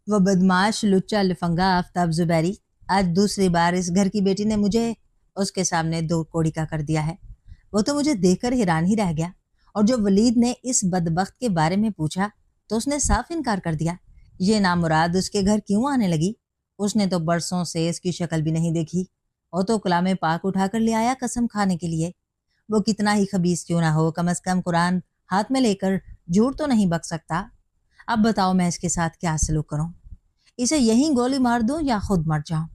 وہ بدماش لچا لفنگا آفتاب زبیری آج دوسری بار اس گھر کی بیٹی نے مجھے اس کے سامنے دو کوڑی کا کر دیا ہے۔ وہ تو مجھے دیکھ کر حیران ہی رہ گیا، اور جو ولید نے اس بدبخت کے بارے میں پوچھا تو اس نے صاف انکار کر دیا۔ یہ نامراد اس کے گھر کیوں آنے لگی؟ اس نے تو برسوں سے اس کی شکل بھی نہیں دیکھی۔ وہ تو کلام پاک اٹھا کر لے آیا قسم کھانے کے لیے۔ وہ کتنا ہی خبیث کیوں نہ ہو، کم از کم قرآن ہاتھ میں لے کر جھوٹ تو نہیں بک سکتا۔ اب بتاؤ میں اس کے ساتھ کیا سلوک کروں؟ اسے یہیں گولی مار دوں یا خود مر جاؤں؟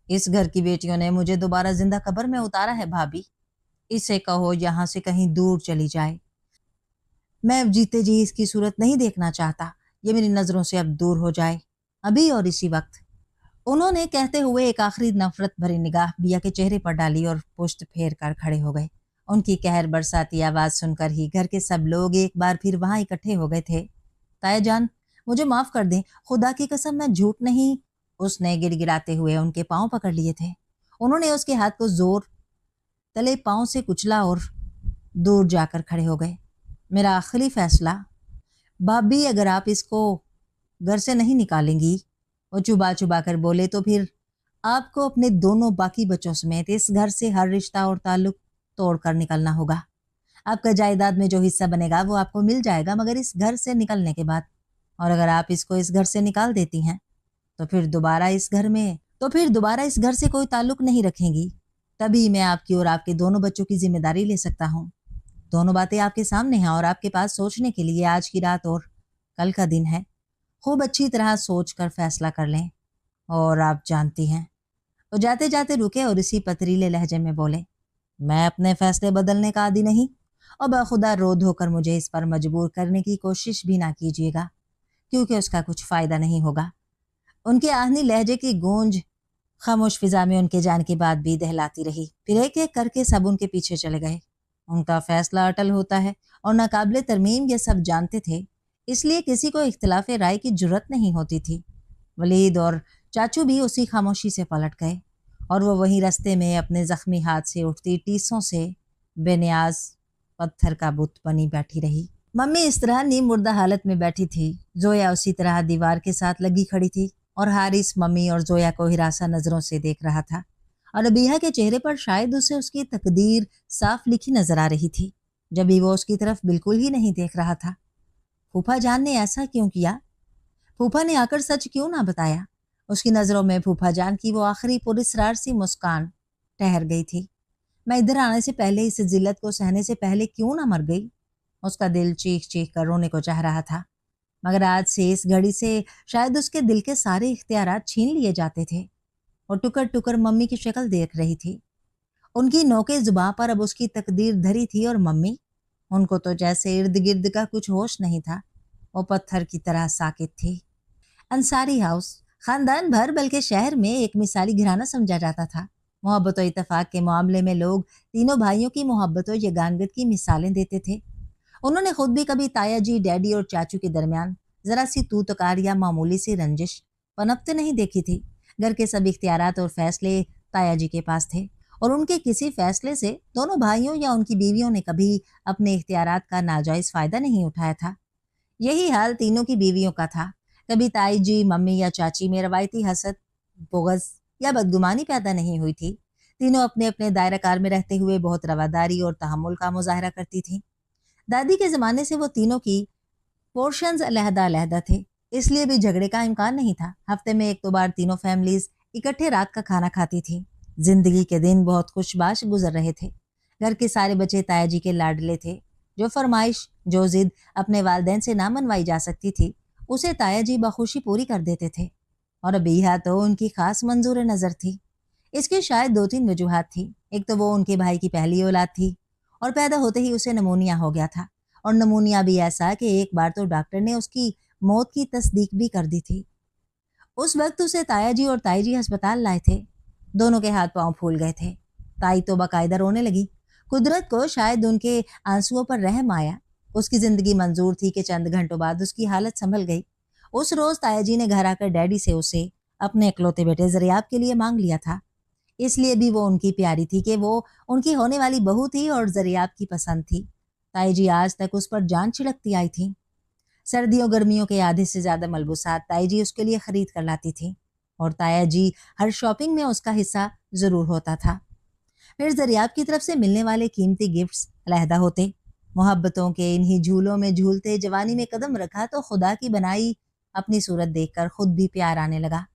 اس گھر کی بیٹیوں نے مجھے دوبارہ زندہ قبر میں اتارا ہے بھابھی۔ اسے کہو یہاں سے کہیں دور چلی جائے۔ میں اب جیتے جی اس کی صورت نہیں دیکھنا چاہتا۔ یہ میری نظروں سے اب دور ہو جائے، ابھی اور اسی وقت۔ انہوں نے کہتے ہوئے ایک آخری نفرت بھری نگاہ بیا کے چہرے پر ڈالی اور پشت پھیر کر کھڑے ہو گئے۔ ان کی قہر برساتی آواز سن کر ہی گھر کے سب لوگ ایک بار پھر وہاں اکٹھے ہو گئے تھے۔ تایا جان، مجھے معاف کر دیں، خدا کی قسم میں جھوٹ نہیں۔ اس نے گڑ گڑاتے ہوئے ان کے پاؤں پکڑ لیے تھے۔ انہوں نے اس کے ہاتھ کو زور تلے پاؤں سے کچلا اور دور جا کر کھڑے ہو گئے۔ میرا آخری فیصلہ، بھابھی اگر آپ اس کو گھر سے نہیں نکالیں گی، وہ چبا چبا کر بولے، تو پھر آپ کو اپنے دونوں باقی بچوں سمیت اس گھر سے ہر رشتہ اور تعلق توڑ کر نکلنا ہوگا۔ آپ کا جائیداد میں جو حصہ بنے گا وہ آپ کو مل جائے گا، مگر اس گھر سے نکلنے کے بعد۔ اور اگر آپ اس کو اس گھر سے نکال دیتی ہیں تو پھر دوبارہ اس گھر سے کوئی تعلق نہیں رکھیں گی۔ تبھی میں آپ کی اور آپ کے دونوں بچوں کی ذمہ داری لے سکتا ہوں۔ دونوں باتیں آپ کے سامنے ہیں اور آپ کے پاس سوچنے کے لیے آج کی رات اور کل کا دن ہے۔ خوب اچھی طرح سوچ کر فیصلہ کر لیں۔ اور آپ جانتی ہیں، وہ جاتے جاتے رکے اور اسی پتریلے لہجے میں بولے، میں اپنے فیصلے بدلنے کا عادی نہیں، اور بخدا رو دھو کر مجھے اس پر مجبور کرنے کی کوشش بھی نہ کیجیے گا، کیونکہ اس کا کچھ فائدہ نہیں ہوگا۔ ان کے آہنی لہجے کی گونج خاموش فضا میں ان کے جان کے بعد بھی دہلاتی رہی۔ پھر ایک ایک کر کے سب ان کے پیچھے چلے گئے۔ ان کا فیصلہ اٹل ہوتا ہے اور ناقابل ترمیم، یہ سب جانتے تھے، اس لیے کسی کو اختلاف رائے کی جرت نہیں ہوتی تھی۔ ولید اور چاچو بھی اسی خاموشی سے پلٹ گئے، اور وہ وہیں رستے میں اپنے زخمی ہاتھ سے اٹھتی ٹیسوں سے بے نیاز پتھر کا بت بنی بیٹھی رہی۔ ممی اس طرح نیم مردہ حالت میں بیٹھی تھی، زویا اسی طرح دیوار کے ساتھ لگی کھڑی تھی، اور حارث ممی اور زویا کو ہراساں نظروں سے دیکھ رہا تھا، اور ربیہ کے چہرے پر شاید اسے اس کی تقدیر صاف لکھی نظر آ رہی تھی، جبھی وہ اس کی طرف بالکل ہی نہیں دیکھ رہا تھا۔ پھوپھا جان نے ایسا کیوں کیا؟ پھوپھا نے آ کر سچ کیوں نہ بتایا؟ اس کی نظروں میں پھوپھا جان کی وہ آخری پراسرار سی مسکان ٹھہر گئی تھی۔ میں ادھر آنے سے پہلے، اس ذلت کو سہنے سے پہلے کیوں نہ مر گئی؟ اس کا دل چیخ چیخ کر رونے کو چاہ رہا تھا، مگر آج سے اس گھڑی سے شاید اس کے دل کے سارے اختیارات چھین لیے جاتے تھے۔ اور ٹکر ٹکر ممی کی شکل دیکھ رہی تھی۔ ان کی نوکے زباں پر اب اس کی تقدیر دھری تھی، اور ممی، ان کو تو جیسے ارد گرد کا کچھ ہوش نہیں تھا، وہ پتھر کی طرح ساکت تھی۔ انصاری ہاؤس خاندان بھر بلکہ شہر میں ایک مثالی گھرانہ سمجھا جاتا تھا۔ محبت و اتفاق کے معاملے میں لوگ تینوں بھائیوں کی محبت و یگانگت کی مثالیں دیتے تھے۔ انہوں نے خود بھی کبھی تایا جی، ڈیڈی اور چاچو کے درمیان ذرا سی تو تکار یا معمولی سی رنجش پنپتے نہیں دیکھی تھی۔ گھر کے سب اختیارات اور فیصلے تایا جی کے پاس تھے، اور ان کے کسی فیصلے سے دونوں بھائیوں یا ان کی بیویوں نے کبھی اپنے اختیارات کا ناجائز فائدہ نہیں اٹھایا تھا۔ یہی حال تینوں کی بیویوں کا تھا۔ کبھی تائی جی، ممی یا چاچی میں روایتی حسد، بغض یا بدگمانی پیدا نہیں ہوئی تھی۔ تینوں اپنے اپنے دائرہ کار میں رہتے ہوئے بہت رواداری اور تحمل کا مظاہرہ کرتی تھیں۔ دادی کے زمانے سے وہ تینوں کی پورشنز علیحدہ علیحدہ تھے، اس لیے بھی جھگڑے کا امکان نہیں تھا۔ ہفتے میں ایک دو بار تینوں فیملیز اکٹھے رات کا کھانا کھاتی تھیں۔ زندگی کے دن بہت خوش باش گزر رہے تھے۔ گھر کے سارے بچے تایا جی کے لاڈلے تھے۔ جو فرمائش، جو ضد اپنے والدین سے نہ منوائی جا سکتی تھی، اسے تایا جی بخوشی پوری کر دیتے تھے، اور ابیہ تو ان کی خاص منظور نظر تھی۔ اس کی شاید دو تین وجوہات تھی۔ ایک تو وہ ان کے بھائی کی پہلی اولاد تھی، اور پیدا ہوتے ہی اسے نمونیا ہو گیا تھا، اور نمونیا بھی ایسا کہ ایک بار تو ڈاکٹر نے اس کی موت کی تصدیق بھی کر دی تھی۔ اس وقت اسے تایا جی اور تائی جی ہسپتال لائے تھے۔ دونوں کے ہاتھ پاؤں پھول گئے تھے۔ تائی تو باقاعدہ رونے لگی۔ قدرت کو شاید ان کے آنسوؤں پر رحم آیا۔ اس کی زندگی منظور تھی کہ چند گھنٹوں بعد اس کی حالت سنبھل گئی۔ اس روز تایا جی نے گھر آ کر ڈیڈی سے اسے اپنے اکلوتے بیٹے زریاب کے لیے مانگ لیا تھا۔ اس لیے بھی وہ ان کی پیاری تھی کہ وہ ان کی ہونے والی بہو تھی اور زریاب کی پسند تھی۔ تائی جی آج تک اس پر جان چھڑکتی آئی تھی۔ सर्दियों गर्मियों के आधे से ज़्यादा मलबूसात ताई जी उसके लिए ख़रीद कर लाती थी और ताया जी हर शॉपिंग में उसका हिस्सा ज़रूर होता था। फिर ज़रियाब की तरफ से मिलने वाले कीमती गिफ्ट्स अलहदा होते। मोहब्बतों के इन्हीं झूलों में झूलते जवानी में कदम रखा तो खुदा की बनाई अपनी सूरत देखकर खुद भी प्यार आने लगा।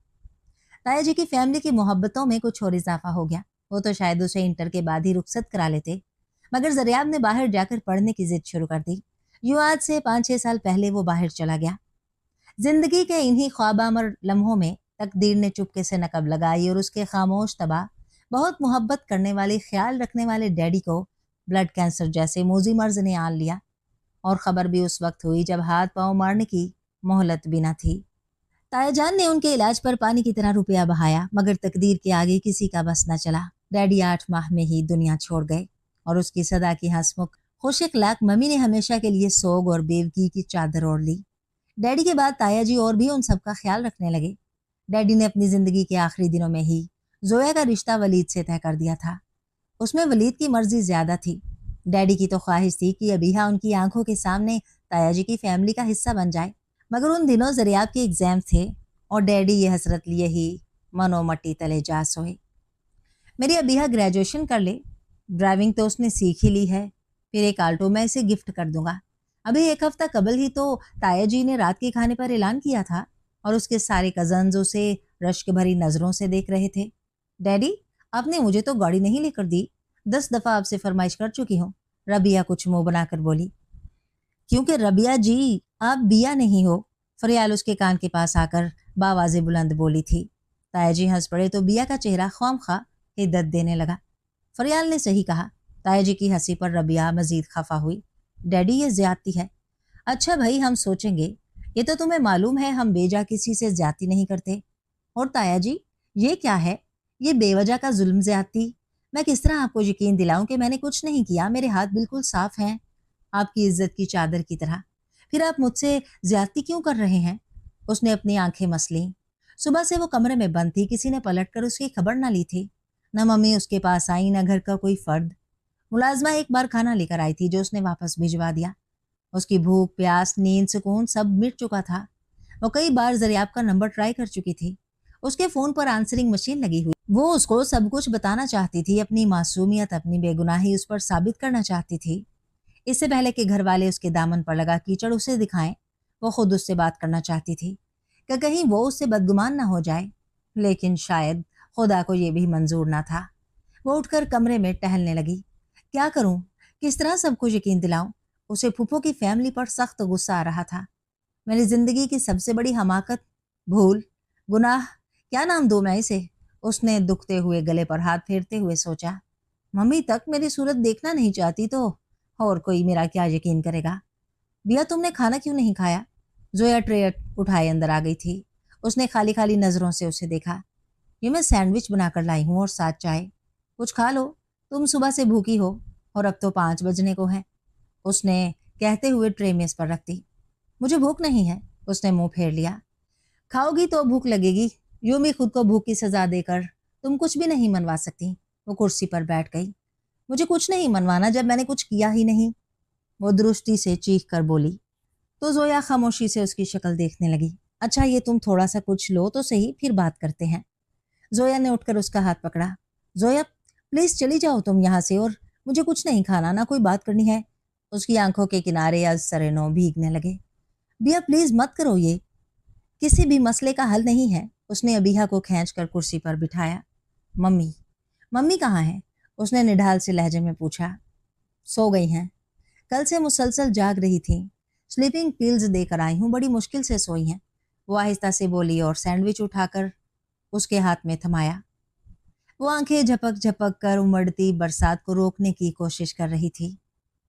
ताया जी की फैमिली की मोहब्बतों में कुछ और इजाफा हो गया। वो तो शायद उसे इंटर के बाद ही रुखसत करा लेते, मगर ज़रियाब ने बाहर जाकर पढ़ने की जिद शुरू कर दी। यूं आज से 5-6 साल पहले वो बाहर चला गया। जिंदगी के इन्हीं ख्वाबामर लम्हों में तकदीर ने चुपके से नकब लगाई और उसके खामोश तबाह बहुत मोहब्बत करने वाले ख्याल रखने वाले डैडी को ब्लड कैंसर जैसे मोजी मर्ज ने आन लिया। और खबर भी उस वक्त हुई जब हाथ पांव मारने की मोहलत भी न थी। ताया जान ने उनके इलाज पर पानी की तरह रुपया बहाया, मगर तकदीर के आगे किसी का बस न चला। डैडी 8 माह में ही दुनिया छोड़ गए और उसकी सदा की हंसमुख खुश इखलाक मम्मी ने हमेशा के लिए सोग और बेवकी की चादर ओढ़ ली। डैडी के बाद ताया जी और भी उन सब का ख्याल रखने लगे। डैडी ने अपनी जिंदगी के आखिरी दिनों में ही जोया का रिश्ता वलीद से तय कर दिया था। उसमें वलीद की मर्जी ज्यादा थी। डैडी की तो ख्वाहिश थी कि अबीहा उनकी आंखों के सामने ताया जी की फैमिली का हिस्सा बन जाए, मगर उन दिनों ज़रियाब के एग्जाम थे और डैडी ये हसरत लिए ही मनो मट्टी तले जा सोए। मेरी अबीहा ग्रेजुएशन कर ले, ड्राइविंग तो उसने सीख ही ली है, फिर एक आल्टो मैं इसे गिफ्ट कर दूंगा। अभी एक हफ्ता कबल ही तो ताया जी ने रात के खाने पर ऐलान किया था और उसके सारे कजन्स उसे रश्क भरी नजरों से देख रहे थे। डैडी, आपने मुझे तो गाड़ी नहीं लेकर दी, 10 दफा आपसे फरमाइश कर चुकी हूँ। रबिया कुछ मुंह बनाकर बोली। क्योंकि रबिया जी आप बिया नहीं हो, फरियाल उसके कान के पास आकर बावाजे बुलंद बोली थी। ताया जी हंस पड़े तो बिया का चेहरा ख्वामखा हिद्दत देने लगा। फरियाल ने सही कहा। ताया जी की हंसी पर रबिया मजीद खफा हुई। डैडी ये ज्यादती है। अच्छा भाई, हम सोचेंगे, ये तो तुम्हें मालूम है हम बेजा किसी से ज्यादती नहीं करते। और ताया जी ये क्या है, ये बेवजह का जुल्म ज्यादती। मैं किस तरह आपको यकीन दिलाऊं कि मैंने कुछ नहीं किया, मेरे हाथ बिल्कुल साफ हैं आपकी इज्जत की चादर की तरह। फिर आप मुझसे ज्यादती क्यों कर रहे हैं? उसने अपनी आंखें मस लीं। सुबह से वो कमरे में बंद थी, किसी ने पलट कर उसकी खबर ना ली थी। न मम्मी उसके पास आई, न घर का कोई फर्द। मुलाजमा एक बार खाना लेकर आई थी जो उसने वापस भिजवा दिया। उसकी भूख, प्यास, नींद, सुकून सब मिट चुका था। वो कई बार ज़रियाब का नंबर ट्राई कर चुकी थी। उसके फोन पर आंसरिंग मशीन लगी हुई। वो उसको सब कुछ बताना चाहती थी, अपनी मासूमियत, अपनी बेगुनाही उस पर साबित करना चाहती थी। इससे पहले कि घर वाले उसके दामन पर लगा कीचड़ उसे दिखाएं, वो खुद उससे बात करना चाहती थी कि कहीं वो उससे बदगुमान ना हो जाए। लेकिन शायद खुदा को यह भी मंजूर ना था। वो उठकर कमरे में टहलने लगी। क्या करूं, किस तरह सबको यकीन दिलाऊं? उसे फूफो की फैमिली पर सख्त गुस्सा आ रहा था। मेरी जिंदगी की सबसे बड़ी हमाकत, भूल, गुनाह, क्या नाम दूं मैं इसे? उसने दुखते हुए गले पर हाथ फेरते हुए सोचा। मम्मी तक मेरी सूरत देखना नहीं चाहती तो और कोई मेरा क्या यकीन करेगा? बिया, तुमने खाना क्यों नहीं खाया? जोया ट्रे उठाए अंदर आ गई थी। उसने खाली खाली नजरों से उसे देखा। ये मैं सैंडविच बनाकर लाई हूँ और साथ चाय, कुछ खा लो, तुम सुबह से भूखी हो और अब तो 5 बजने को है। उसने कहते हुए ट्रे मेज पर रख दी। मुझे भूख नहीं है, उसने मुंह फेर लिया। खाओगी तो भूख लगेगी, यूं भी खुद को भूख की सजा देकर तुम कुछ भी नहीं मनवा सकती। वो कुर्सी पर बैठ गई। मुझे कुछ नहीं मनवाना जब मैंने कुछ किया ही नहीं, वो दुरुस्ती से चीख कर बोली। तो जोया खामोशी से उसकी शक्ल देखने लगी। अच्छा, ये तुम थोड़ा सा कुछ लो तो सही, फिर बात करते हैं। जोया ने उठकर उसका हाथ पकड़ा। जोया प्लीज चली जाओ तुम यहाँ से, और मुझे कुछ नहीं खाना, ना कोई बात करनी है। उसकी आंखों के किनारे आज सरेनो भीगने लगे। बिया प्लीज मत करो, ये किसी भी मसले का हल नहीं है। उसने अबीहा को खींचकर कुर्सी पर बिठाया। मम्मी, मम्मी कहाँ है? उसने निढाल से लहजे में पूछा। सो गई हैं, कल से मुसलसल जाग रही थी। स्लीपिंग पिल्स देकर आई हूँ, बड़ी मुश्किल से सोई हैं। वो आहिस्ता से बोली और सैंडविच उठाकर उसके हाथ में थमाया। वो आंखें झपक झपक कर उमड़ती बरसात को रोकने की कोशिश कर रही थी।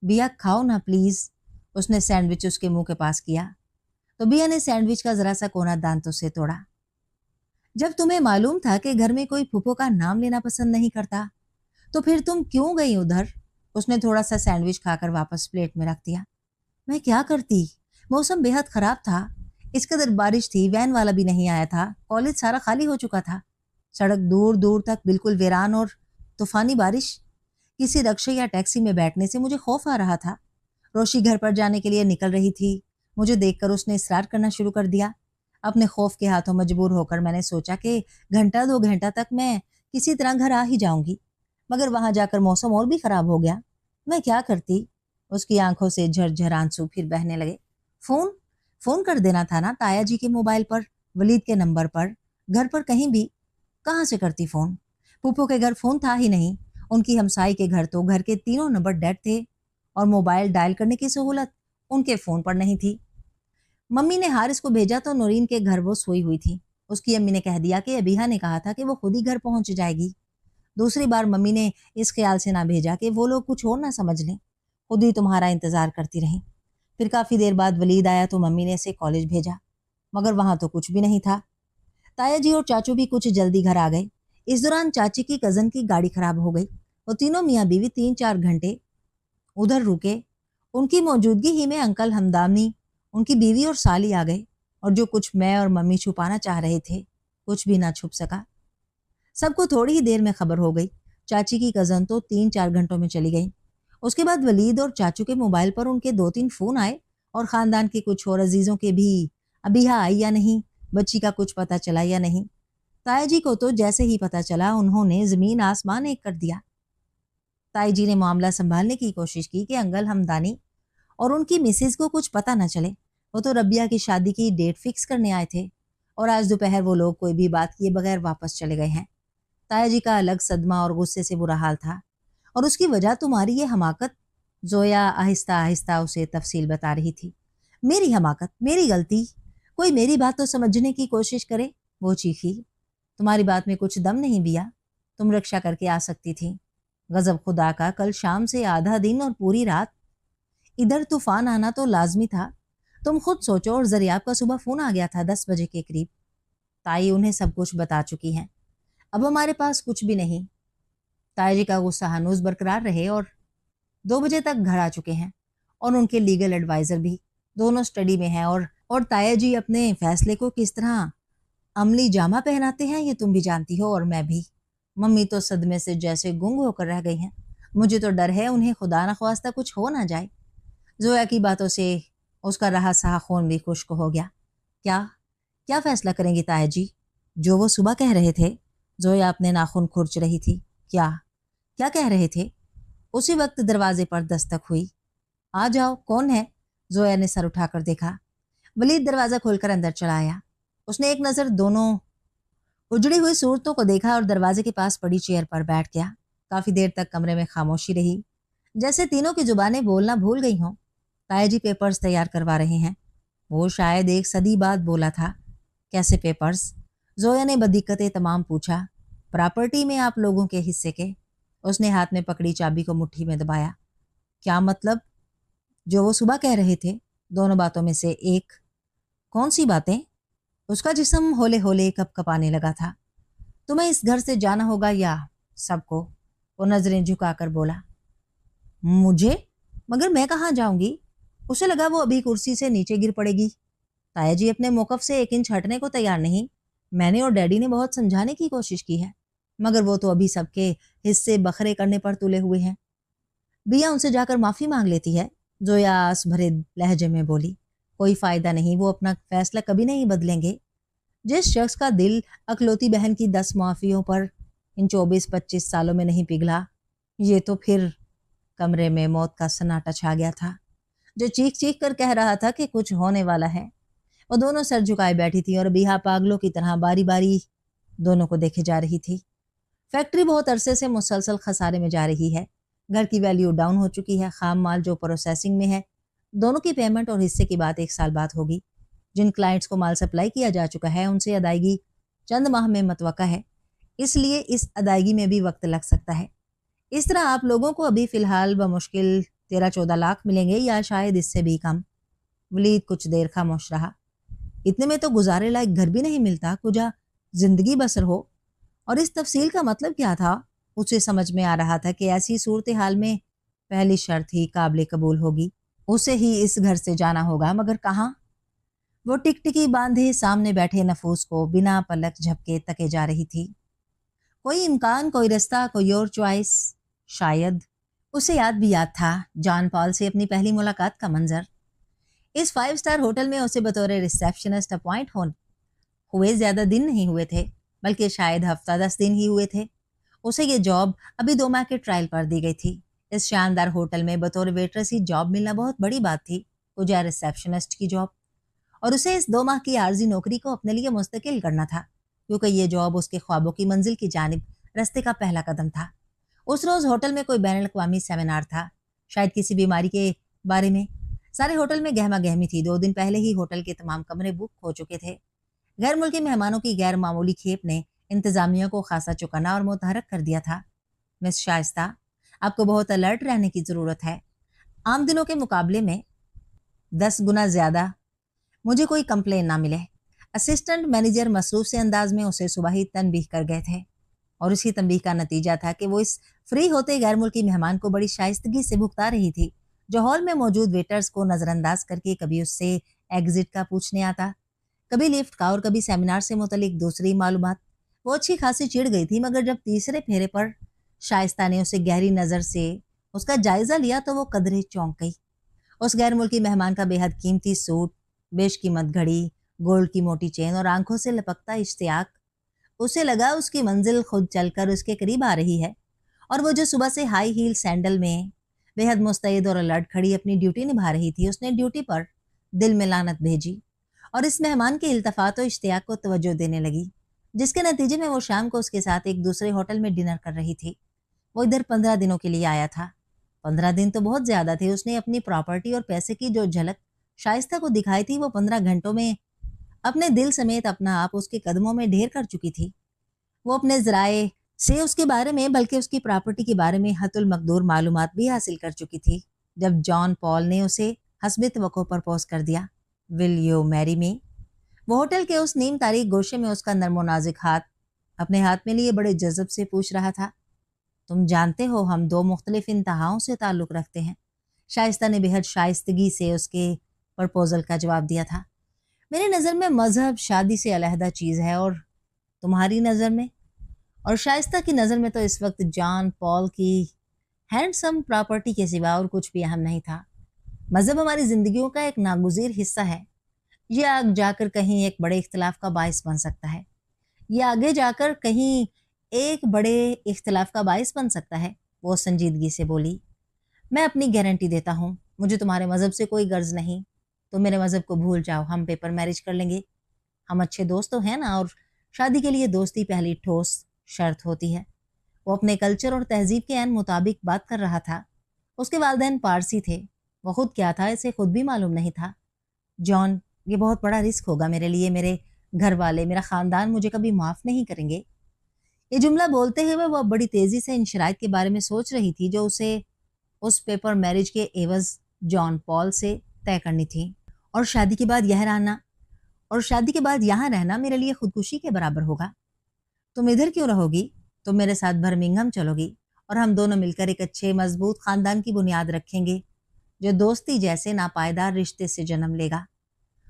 बिया खाओ ना प्लीज। उसने सैंडविच उसके मुंह के पास किया तो बिया ने सैंडविच का जरा सा कोना दांतों से तोड़ा। जब तुम्हें मालूम था कि घर में कोई फूफो का नाम लेना पसंद नहीं करता, तो फिर तुम क्यों गई उधर? उसने थोड़ा सा सैंडविच खाकर वापस प्लेट में रख दिया। मैं क्या करती, मौसम बेहद खराब था, इस कदर बारिश थी, वैन वाला भी नहीं आया था, कॉलेज सारा खाली हो चुका था, सड़क दूर दूर तक बिल्कुल वीरान, और तूफानी बारिश। किसी रक्शे या टैक्सी में बैठने से मुझे खौफ आ रहा था। रोशी घर पर जाने के लिए निकल रही थी। मुझे देखकर उसने इसरार करना शुरू कर दिया। अपने खौफ के हाथों मजबूर होकर मैंने सोचा कि घंटा 2 घंटा तक मैं किसी तरह घर आ ही जाऊंगी, मगर वहां जाकर मौसम और भी खराब हो गया। मैं क्या करती? उसकी आंखों से झरझर आंसू फिर बहने लगे। फोन फोन कर देना था ना ताया जी के मोबाइल पर, वलीद के नंबर पर, घर पर कहीं भी। कहाँ से करती फोन? फूफो के घर फोन था ही नहीं। उनकी हमसाई के घर तो घर के तीनों नंबर डेड थे और मोबाइल डायल करने की सहूलत उनके फोन पर नहीं थी। मम्मी ने हारिस को भेजा तो नूरीन के घर वो सोई हुई थी। उसकी अम्मी ने कह दिया कि अबीहा ने कहा था कि वो खुद ही घर पहुंच जाएगी। दूसरी बार मम्मी ने इस ख्याल से ना भेजा कि वो लोग कुछ और ना समझ लें, खुद ही तुम्हारा इंतजार करती रही। फिर काफी देर बाद वलीद आया तो मम्मी ने इसे कॉलेज भेजा, मगर वहां तो कुछ भी नहीं था। ताया जी और चाचू भी कुछ जल्दी घर आ गए। इस दौरान चाची की कजन की गाड़ी खराब हो गई। वो तीनों मियाँ बीवी 3-4 घंटे उधर रुके। उनकी मौजूदगी ही में अंकल हमदानी, उनकी बीवी और साली आ गए, और जो कुछ मैं और मम्मी छुपाना चाह रहे थे कुछ भी ना छुप सका। सबको थोड़ी ही देर में खबर हो गई। चाची की कजन तो 3-4 घंटों में चली गई। उसके बाद वलीद और चाचू के मोबाइल पर उनके 2-3 फोन आए और खानदान के कुछ और अजीजों के भी, अभी यहाँ आई या नहीं, बच्ची का कुछ पता चला या नहीं। ताया जी को तो जैसे ही पता चला उन्होंने जमीन आसमान एक कर दिया। ताई जी ने मामला संभालने की कोशिश की कि अंकल हमदानी और उनकी मिसेज को कुछ पता न चले। वो तो रबिया की शादी की डेट फिक्स करने आए थे और आज दोपहर वो लोग कोई भी बात किए बगैर वापस चले गए हैं। ताया जी का अलग सदमा और गुस्से से बुरा हाल था, और उसकी वजह तुम्हारी ये हमाकत। जोया आहिस्ता आहिस्ता उसे तफसील बता रही थी। मेरी हमाकत, मेरी गलती, कोई मेरी बात तो समझने की कोशिश करे। वो चीखी। तुम्हारी बात में कुछ दम नहीं बिया, तुम रक्षा करके आ सकती थी। गजब खुदा का, कल शाम से आधा दिन और पूरी रात इधर तूफान आना तो लाजमी था। तुम खुद सोचो, और जरियाब का सुबह फोन आ गया था 10 बजे के करीब। ताई उन्हें सब कुछ बता चुकी हैं। अब हमारे पास कुछ भी नहीं। ताया जी का गुस्सा हनूज बरकरार रहे और 2 बजे तक घर आ चुके हैं, और उनके लीगल एडवाइजर भी दोनों स्टडी में हैं। और ताया जी अपने फैसले को किस तरह अमली जामा पहनाते हैं ये तुम भी जानती हो, और मैं भी। मम्मी तो सदमे से जैसे गुंग होकर रह गई हैं। मुझे तो डर है उन्हें खुदा न ख्वास्ता कुछ हो ना जाए। जोया की बातों से उसका रहा सहा खून भी खुश्क हो गया। क्या क्या फैसला करेंगी ताया जी? जो वो सुबह कह रहे थे। जोया अपने नाखून खुरच रही थी। क्या क्या कह रहे थे? उसी वक्त दरवाजे पर दस्तक हुई। आ जाओ, कौन है? जोया ने सर उठाकर देखा। वलीद दरवाजा खोलकर अंदर चला आया। उसने एक नजर दोनों उजड़ी हुई सूरतों को देखा और दरवाजे के पास पड़ी चेयर पर बैठ गया। काफी देर तक कमरे में खामोशी रही, जैसे तीनों की जुबानें बोलना भूल गई हों। ताया जी पेपर्स तैयार करवा रहे हैं। वो शायद 1 सदी बाद बोला था। कैसे पेपर्स? जोया ने बदिक्कते तमाम पूछा। प्रॉपर्टी में आप लोगों के हिस्से के। उसने हाथ में पकड़ी चाबी को मुट्ठी में दबाया। क्या मतलब? जो वो सुबह कह रहे थे, दोनों बातों में से एक। कौन सी बातें? उसका जिस्म होले होले कपकपाने लगा था। तुम्हें इस घर से जाना होगा या सबको? वो नजरें झुकाकर बोला। मुझे? मगर मैं कहाँ जाऊंगी? उसे लगा वो अभी कुर्सी से नीचे गिर पड़ेगी। ताया जी अपने मौकफ से 1 इंच हटने को तैयार नहीं। मैंने और डैडी ने बहुत समझाने की कोशिश की है, मगर वो तो अभी सबके हिस्से बखरे करने पर तुले हुए हैं। बिया उनसे जाकर माफी मांग लेती है, जोया आस भरे लहजे में बोली। कोई फायदा नहीं, वो अपना फैसला कभी नहीं बदलेंगे। जिस शख्स का दिल अकलौती बहन की 10 माफियों पर इन 24-25 सालों में नहीं पिघला, ये तो फिर। कमरे में मौत का सन्नाटा छा गया था, जो चीख चीख कर कह रहा था कि कुछ होने वाला है। वो दोनों सर झुकाए बैठी थी और बिहा पागलों की तरह बारी बारी दोनों को देखे जा रही थी। फैक्ट्री बहुत अरसे से मुसलसल खसारे में जा रही है। घर की वैल्यू डाउन हो चुकी है। खाम माल जो प्रोसेसिंग में है, दोनों की पेमेंट और हिस्से की बात 1 साल बाद होगी। जिन क्लाइंट्स को माल सप्लाई किया जा चुका है उनसे अदायगी चंद माह में मतवक्का है, इसलिए इस अदायगी में भी वक्त लग सकता है। इस तरह आप लोगों को अभी फिलहाल बमुश्किल 13-14 लाख मिलेंगे, या शायद इससे भी कम। वलीद कुछ देर खामोश रहा। इतने में तो गुजारे लायक घर भी नहीं मिलता, कुजा जिंदगी बसर हो। और इस तफसील का मतलब क्या था? उसे समझ में आ रहा था कि ऐसी सूरत हाल में पहली शर्त ही काबिल कबूल होगी। उसे ही इस घर से जाना होगा, मगर कहाँ? वो टिकटिकी बांधे सामने बैठे नफूस को बिना पलक झपके तके जा रही थी। कोई इम्कान, कोई रास्ता, कोई और चॉइस। शायद। उसे याद भी याद था जॉन पॉल से अपनी पहली मुलाकात का मंजर। इस 5 स्टार होटल में उसे बतौर रिसेप्शनिस्ट अपॉइंट हुए ज्यादा दिन नहीं हुए थे, बल्कि शायद हफ्ता 10 दिन ही हुए थे। उसे ये जॉब अभी 2 माह के ट्रायल पर दी गई थी। इस शानदार होटल में बतौर वेट्रेस ही जॉब मिलना बहुत बड़ी बात थी, वो रिसेप्शनिस्ट की जॉब। और उसे इस 2 माह की आर्जी नौकरी को अपने लिए मुस्तकिल करना था, क्योंकि ये जॉब उसके ख्वाबों की मंजिल की जानिब रास्ते का पहला कदम था। उस रोज होटल में कोई बैनुल अक़वामी सेमिनार था, शायद किसी बीमारी के बारे में। सारे होटल में गहमा गहमी थी। 2 दिन पहले ही होटल के तमाम कमरे बुक हो चुके थे। गैर मुल्की मेहमानों की गैर मामूली खेप ने इंतजामिया को खासा चौकन्ना और मुतहरक कर दिया था। मिस शाइस्ता, आपको बहुत अलर्ट रहने की जरूरत है। आम दिनों के मुकाबले में 10 गुना ज्यादा मुझे कोई कंप्लेन ना मिले। असिस्टेंट मैनेजर मसरूफ से अंदाज में उसे सुबह ही तनबीह कर गए थे, और उसी तनबीह का नतीजा था कि वो इस फ्री होते गैर मुल्की मेहमान को बड़ी शाइस्तगी से भुगता रही थी, जो हॉल में मौजूद वेटर्स को नजरअंदाज करके कभी उससे एग्जिट का पूछने आता, कभी लिफ्ट का और कभी सेमिनार से मुतलिक दूसरी मालूमात। वो अच्छी खासी चिढ़ गई थी, मगर जब तीसरे फेरे पर शाइस्ता ने उसे गहरी नजर से उसका जायजा लिया तो वो कदरे चौंक गई। उस गैर मुल्की मेहमान का बेहद कीमती सूट, बेशकीमत घड़ी, गोल्ड की मोटी चेन और आंखों से लपकता इश्तियाक, उसे लगा उसकी मंजिल खुद चलकर उसके करीब आ रही है। और वो जो सुबह से हाई हील सैंडल में बेहद मुस्तैद और अलर्ट खड़ी अपनी ड्यूटी निभा रही थी, उसने ड्यूटी पर दिल में लानत भेजी और इस मेहमान के इल्तफात और इश्तियाक को तवज्जो देने लगी, जिसके नतीजे में वो शाम को उसके साथ एक दूसरे होटल में डिनर कर रही थी। वो इधर 15 दिनों के लिए आया था। 15 दिन तो बहुत ज्यादा थे। उसने अपनी प्रॉपर्टी और पैसे की जो झलक शाइस्ता को दिखाई थी, वो 15 घंटों में अपने दिल समेत अपना आप उसके कदमों में ढेर कर चुकी थी। वो अपने जराए से उसके बारे में, बल्कि उसकी प्रॉपर्टी के बारे में हतुल मकदूर मालूमात भी हासिल कर चुकी थी। जब जॉन पॉल ने उसे हस्बे तवक्को प्रपोज कर दिया, विल यू मैरी मी, वो होटल के उस नीम तारीख गोशे में उसका नर्मो नाजुक हाथ अपने हाथ में लिए बड़े जज्ब से पूछ रहा था, तुम जानते हो हम 2 मुख्तलिफ इंतहाओं से ताल्लुक रखते हैं। शाइस्ता ने बेहद शाइस्तगी से उसके प्रपोजल का जवाब दिया था। मेरी नज़र में मजहब शादी से अलहदा चीज़ है, और तुम्हारी नज़र में? और शाइस्ता की नज़र में तो इस वक्त जॉन पॉल की हैंडसम प्रॉपर्टी के सिवा और कुछ भी अहम नहीं था। मजहब हमारी जिंदगियों का एक नागुज़ीर हिस्सा है। ये आग जाकर कहीं एक बड़े इख्तलाफ का बायस बन सकता है। ये आगे जाकर कहीं एक बड़े इख्तलाफ का बायस बन सकता है। वो संजीदगी से बोली, मैं अपनी गारंटी देता हूँ, मुझे तुम्हारे मजहब से कोई गर्ज नहीं। तो मेरे मजहब को भूल जाओ, हम पेपर मैरिज कर लेंगे। हम अच्छे दोस्त तो हैं ना, और शादी के लिए दोस्ती पहली ठोस शर्त होती है। वो अपने कल्चर और तहजीब के ऐन मुताबिक बात कर रहा था। उसके वालिदैन पारसी थे। वो खुद क्या था इसे खुद भी मालूम नहीं था। जॉन, ये बहुत बड़ा रिस्क होगा मेरे लिए। मेरे घर वाले, मेरा खानदान मुझे कभी माफ नहीं करेंगे। ये जुमला बोलते हुए वो बड़ी तेजी से इन शराइत के बारे में सोच रही थी जो उसे उस पेपर मैरिज के एवज जॉन पॉल से तय करनी थी। और शादी के बाद यहाँ रहना मेरे लिए खुदकुशी के बराबर होगा। तुम इधर क्यों रहोगी? तुम मेरे साथ बर्मिंघम चलोगी, और हम दोनों मिलकर एक अच्छे मजबूत खानदान की बुनियाद रखेंगे, जो दोस्ती जैसे नापायदार रिश्ते से जन्म लेगा।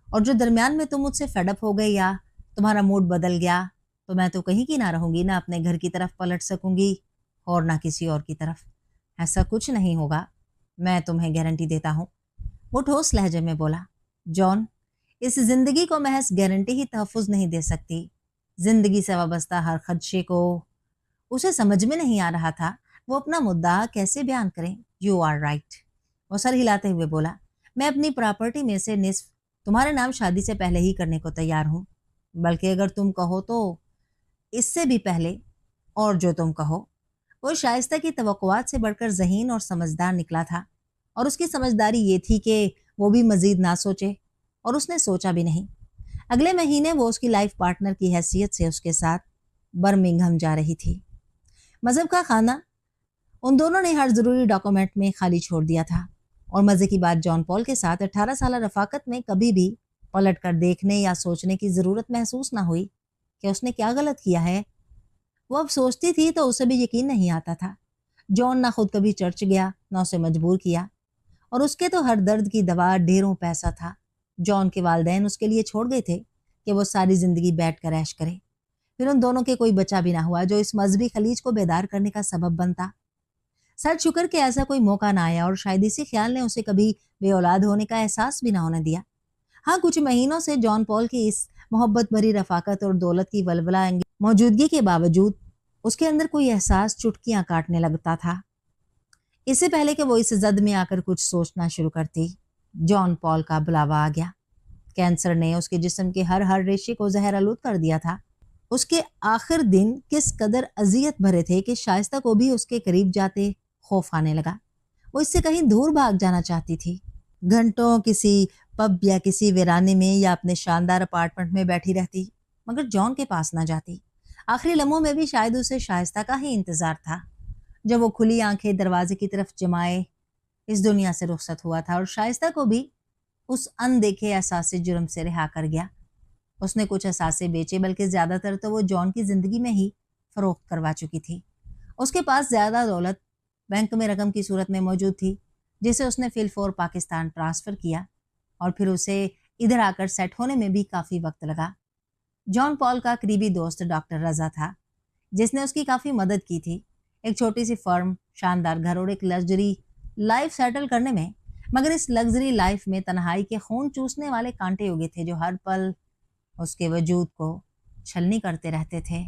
और जो दरमियान में तुम मुझसे फेडअप हो गए या तुम्हारा मूड बदल गया, तो मैं तो कहीं की ना रहूंगी, ना अपने घर की तरफ पलट सकूंगी और ना किसी और की तरफ। ऐसा कुछ नहीं होगा, मैं तुम्हें गारंटी देता हूँ। वो ठोस लहजे में बोला, जॉन, इस जिंदगी को महज गारंटी ही तहफ़्फ़ुज़ नहीं दे सकती। जिंदगी से वाबस्ता हर खदशे को उसे समझ में नहीं आ रहा था वो अपना मुद्दा कैसे बयान करें। यू आर राइट, वो सर हिलाते हुए बोला, मैं अपनी प्रॉपर्टी में से निस्फ तुम्हारे नाम शादी से पहले ही करने को तैयार हूँ, बल्कि अगर तुम कहो तो इससे भी पहले। और जो तुम कहो। वो शाइस्ता की तवक्कुआत से बढ़कर ज़हीन और समझदार निकला था, और उसकी समझदारी ये थी कि वो भी मजीद ना सोचे, और उसने सोचा भी नहीं। अगले महीने वो उसकी लाइफ पार्टनर की हैसियत से उसके साथ बर्मिंघम जा रही थी। मजहब का खाना उन दोनों ने हर ज़रूरी डॉक्यूमेंट में खाली छोड़ दिया था, और मज़े की बात, जॉन पॉल के साथ 18 साल रफाकत में कभी भी पलट कर देखने या सोचने की ज़रूरत महसूस ना हुई कि उसने क्या गलत किया है। वो अब सोचती थी तो उसे भी यकीन नहीं आता था। जॉन ना खुद कभी चर्च गया, ना उसे मजबूर किया, और उसके तो हर दर्द की दवा ढेरों पैसा था। जॉन के वालिदैन उसके लिए छोड़ गए थे कि वो सारी जिंदगी बैठ कर ऐश करे। फिर उन दोनों के कोई बच्चा भी ना हुआ जो इस मजहबी खलीज को बेदार करने का सबब बनता। सर शुक्र कि ऐसा कोई मौका ना आया और शायद इसी ख्याल ने उसे कभी बे औलाद होने का एहसास भी ना होने दिया। हाँ, कुछ महीनों से जॉन पॉल की इस मोहब्बत भरी रफाकत और दौलत की वलवला मौजूदगी के बावजूद उसके अंदर कोई एहसास चुटकियां काटने लगता था। इससे पहले कि वो इस जद में आकर कुछ सोचना शुरू करती, जॉन पॉल का बुलावा आ गया। कैंसर ने उसके जिस्म के हर रेशे को जहर आलूद कर दिया था। उसके आखिर दिन किस कदर अजियत भरे थे कि शाइस्ता को भी उसके करीब जाते खौफ आने लगा। वो इससे कहीं दूर भाग जाना चाहती थी। घंटों किसी पब या किसी वीराने में या अपने शानदार अपार्टमेंट में बैठी रहती, मगर जॉन के पास ना जाती। आखिरी लम्हों में भी शायद उसे शाइस्ता का ही इंतजार था, जब वो खुली आंखें दरवाजे की तरफ जमाए इस दुनिया से रुखसत हुआ था और शाइस्ता को भी उस अनदेखे एहसास जुर्म से रिहा कर गया। उसने कुछ एहसासे बेचे, बल्कि ज्यादातर तो वो जॉन की जिंदगी में ही फरोख्त करवा चुकी थी। उसके पास ज्यादा दौलत बैंक में रकम की सूरत में मौजूद थी, जिसे उसने फिलफोर पाकिस्तान ट्रांसफर किया और फिर उसे इधर आकर सेट होने में भी काफी वक्त लगा। जॉन पॉल का करीबी दोस्त डॉक्टर रजा था, जिसने उसकी काफी मदद की थी एक छोटी सी फर्म, शानदार घर और एक लग्जरी लाइफ सेटल करने में। मगर इस लग्जरी लाइफ में तन्हाई के खून चूसने वाले कांटे उगे थे, जो हर पल उसके वजूद को छलनी करते रहते थे।